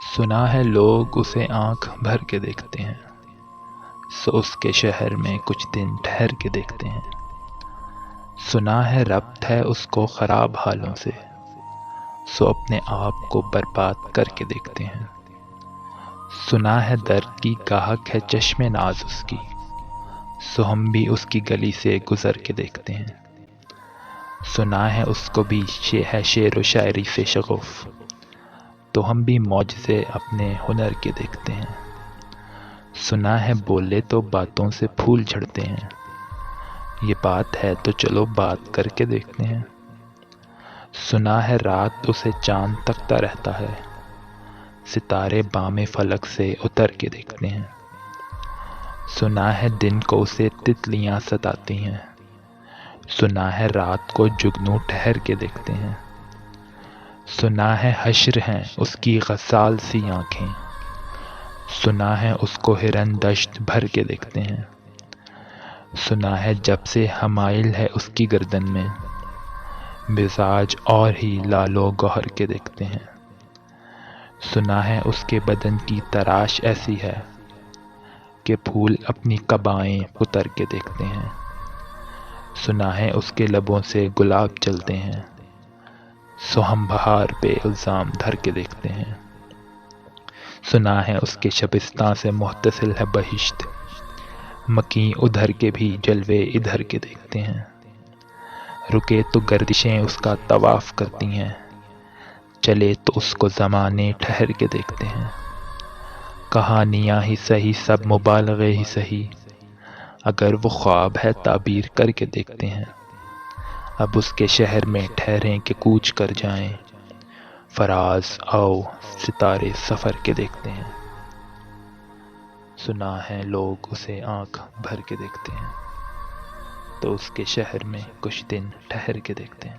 سنا ہے لوگ اسے آنکھ بھر کے دیکھتے ہیں، سو اس کے شہر میں کچھ دن ٹھہر کے دیکھتے ہیں۔ سنا ہے ربط ہے اس کو خراب حالوں سے، سو اپنے آپ کو برباد کر کے دیکھتے ہیں۔ سنا ہے درد کی گاہک ہے چشم ناز اس کی، سو ہم بھی اس کی گلی سے گزر کے دیکھتے ہیں۔ سنا ہے اس کو بھی ہے شعر و شاعری سے شغف، تو ہم بھی معجزے اپنے ہنر کے دیکھتے ہیں۔ سنا ہے بولے تو باتوں سے پھول جھڑتے ہیں، یہ بات ہے تو چلو بات کر کے دیکھتے ہیں۔ سنا ہے رات اسے چاند تکتا رہتا ہے، ستارے بام فلک سے اتر کے دیکھتے ہیں۔ سنا ہے دن کو اسے تتلیاں ستاتی ہیں، سنا ہے رات کو جگنو ٹھہر کے دیکھتے ہیں۔ سنا ہے حشر ہیں اس کی غسال سی آنکھیں، سنا ہے اس کو ہرن دشت بھر کے دیکھتے ہیں۔ سنا ہے جب سے حمائل ہے اس کی گردن میں، مزاج اور ہی لال و گوہر کے دیکھتے ہیں۔ سنا ہے اس کے بدن کی تراش ایسی ہے کہ پھول اپنی قبائیں اتر کے دیکھتے ہیں۔ سنا ہے اس کے لبوں سے گلاب چلتے ہیں، سو ہم بہار پہ الزام دھر کے دیکھتے ہیں۔ سنا ہے اس کے شبستان سے متصل ہے بہشت، مکیں ادھر کے بھی جلوے ادھر کے دیکھتے ہیں۔ رکے تو گردشیں اس کا طواف کرتی ہیں، چلے تو اس کو زمانے ٹھہر کے دیکھتے ہیں۔ کہانیاں ہی سہی سب مبالغے ہی سہی، اگر وہ خواب ہے تعبیر کر کے دیکھتے ہیں۔ اب اس کے شہر میں ٹھہریں کہ کوچ کر جائیں، فراز آؤ ستارے سفر کے دیکھتے ہیں۔ سنا ہے لوگ اسے آنکھ بھر کے دیکھتے ہیں، تو اس کے شہر میں کچھ دن ٹھہر کے دیکھتے ہیں۔